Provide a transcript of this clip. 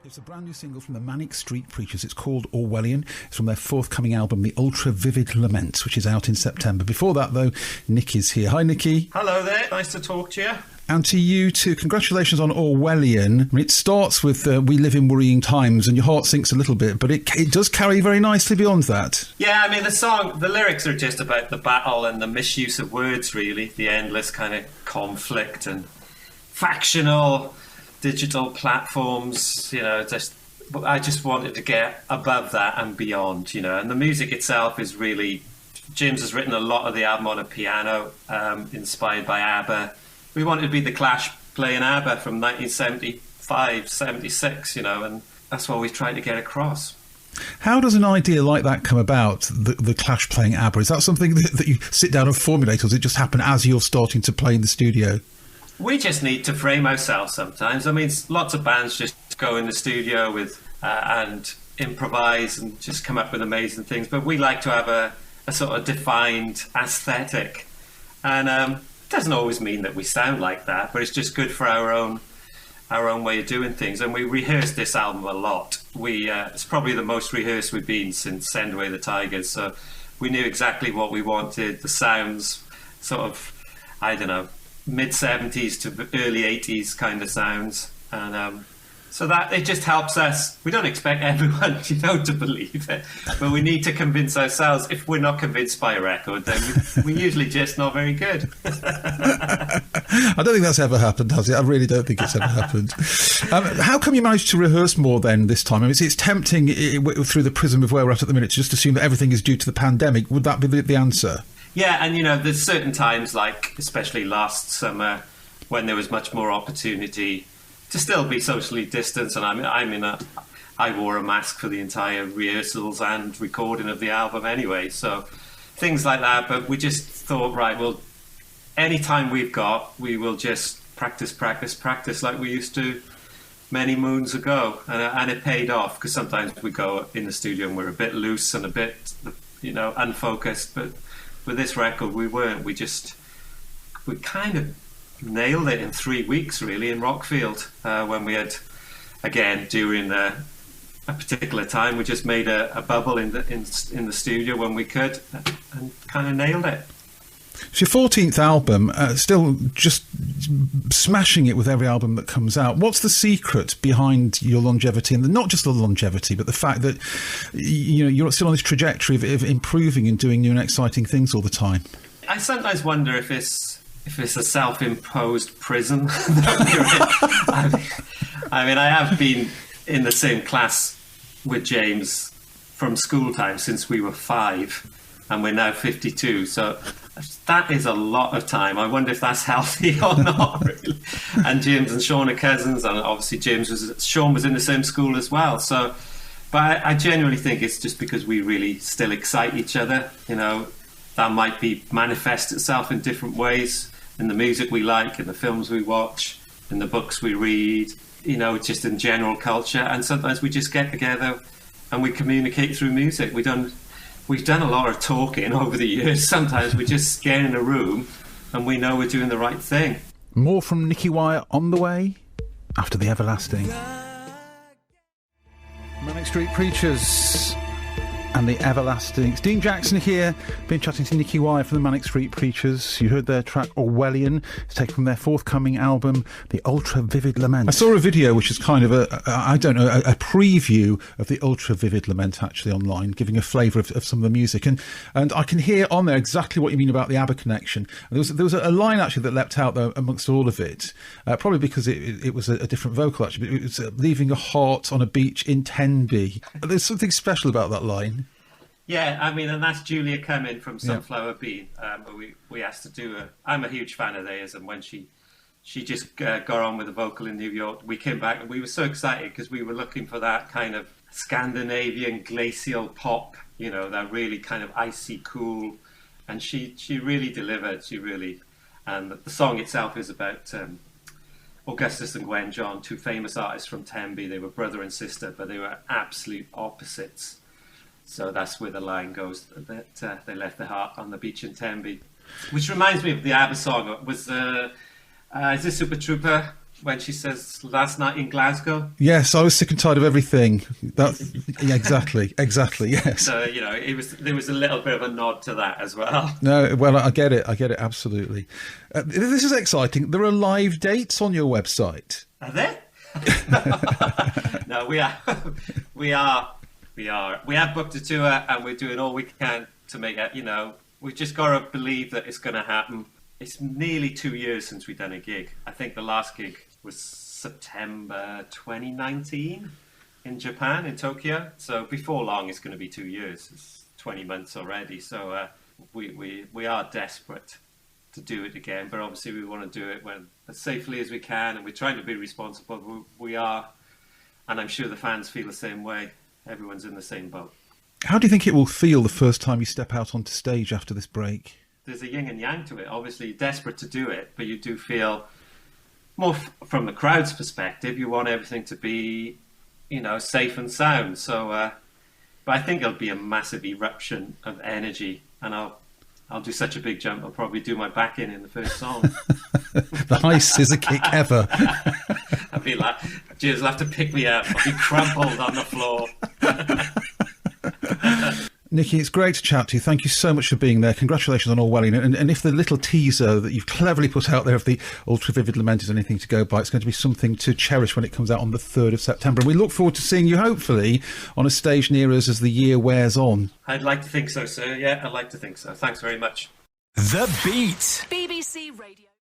It's a brand new single from the Manic Street Preachers. It's called Orwellian. It's from their forthcoming album, The Ultra Vivid Laments, which is out in September. Before that, though, Nicky's here. Hi, Nicky. Hello there. Nice to talk to you. And to you too. Congratulations on Orwellian. I mean, it starts with we live in worrying times, and your heart sinks a little bit, but it does carry very nicely beyond that. Yeah, I mean, the lyrics are just about the battle and the misuse of words, really. The endless kind of conflict and factional digital platforms, I just wanted to get above that and beyond, and the music itself is really, James has written a lot of the album on a piano, inspired by ABBA. We wanted to be the Clash playing ABBA from 1975, 76, and that's what we tried to get across. How does an idea like that come about, the Clash playing ABBA? Is that something that you sit down and formulate, or does it just happen as you're starting to play in the studio? We just need to frame ourselves sometimes. I mean, lots of bands just go in the studio with and improvise and just come up with amazing things. But we like to have a sort of defined aesthetic. And it doesn't always mean that we sound like that, but it's just good for our own way of doing things. And we rehearsed this album a lot. It's probably the most rehearsed we've been since Send Away the Tigers. So we knew exactly what we wanted. The sounds, sort of, I don't know, mid-70s to early 80s kind of sounds, and so that it just helps us. We don't expect everyone to believe it, but we need to convince ourselves. If we're not convinced by a record, then we're usually just not very good. I don't think that's ever happened, has it? I really don't think it's ever happened. How come you managed to rehearse more then this time? I mean, it's tempting through the prism of where we're at the minute to just assume that everything is due to the pandemic. Would that be the answer? Yeah, and there's certain times, like especially last summer, when there was much more opportunity to still be socially distanced. And I wore a mask for the entire rehearsals and recording of the album anyway. So things like that. But we just thought, right, well, any time we've got, we will just practice like we used to many moons ago. And it paid off, because sometimes we go in the studio and we're a bit loose and a bit, unfocused. But with this record, we weren't. We kind of nailed it in 3 weeks, really, in Rockfield, when we had, again, during a particular time, we just made a bubble in the studio when we could, and kind of nailed it. It's your 14th album, still just smashing it with every album that comes out. What's the secret behind your longevity, and not just the longevity, but the fact that you're still on this trajectory of improving and doing new and exciting things all the time? I sometimes wonder if it's a self-imposed prison that we're in. I mean, I have been in the same class with James from school time since we were 5, and we're now 52. So that is a lot of time. I wonder if that's healthy or not, really. And James and Sean are cousins, and obviously Sean was in the same school as well. So, but I genuinely think it's just because we really still excite each other. That might manifest itself in different ways in the music we like, in the films we watch, in the books we read. Just in general culture. And sometimes we just get together and we communicate through music. We've done a lot of talking over the years. Sometimes we just get in a room and we know we're doing the right thing. More from Nicky Wire on the way after the everlasting. Manic Street Preachers and the everlasting. It's Dean Jackson here, been chatting to Nicky Wire from the Manic Street Preachers. You heard their track Orwellian. It's taken from their forthcoming album, The Ultra Vivid Lament. I saw a video which is kind of a preview of the Ultra Vivid Lament actually online, giving a flavour of some of the music. And I can hear on there exactly what you mean about the ABBA connection. And there was a line actually that leapt out there amongst all of it, probably because it was a different vocal actually, but it was leaving a heart on a beach in Tenby. There's something special about that line. Yeah, I mean, and that's Julia Cumming from Sunflower Bean. We asked to do I'm a huge fan of theirs, and when she just got on with the vocal in New York, we came back and we were so excited because we were looking for that kind of Scandinavian glacial pop, that really kind of icy cool, and she really delivered. And the song itself is about Augustus and Gwen John, two famous artists from Tenby. They were brother and sister, but they were absolute opposites. So that's where the line goes, that they left their heart on the beach in Tenby. Which reminds me of the ABBA song. Is this Super Trooper? when she says last night in Glasgow? Yes, I was sick and tired of everything. Yeah, exactly, yes. So, there was a little bit of a nod to that as well. No, well, I get it, absolutely. This is exciting. There are live dates on your website. Are there? No, we have booked a tour, and we're doing all we can to make it, we've just got to believe that it's going to happen. It's nearly 2 years since we've done a gig. I think the last gig was September 2019 in Japan, in Tokyo. So before long, it's going to be 2 years. It's 20 months already. So we are desperate to do it again. But obviously, we want to do it as safely as we can. And we're trying to be responsible. We are. And I'm sure the fans feel the same way. Everyone's in the same boat. How do you think it will feel the first time you step out onto stage after this break? There's a yin and yang to it. Obviously, you're desperate to do it, but you do feel more from the crowd's perspective. You want everything to be, safe and sound. So, but I think it'll be a massive eruption of energy, and I'll do such a big jump. I'll probably do my back in the first song. The highest scissor kick ever. I'll be like, Jizz will have to pick me up. I'll be crumpled on the floor. Nicky, it's great to chat to you. Thank you so much for being there. Congratulations on All Welling. And if the little teaser that you've cleverly put out there of the Ultra Vivid Lament is anything to go by, it's going to be something to cherish when it comes out on the 3rd of September. And we look forward to seeing you, hopefully, on a stage near us as the year wears on. I'd like to think so, sir. Yeah, I'd like to think so. Thanks very much. The Beat. BBC Radio.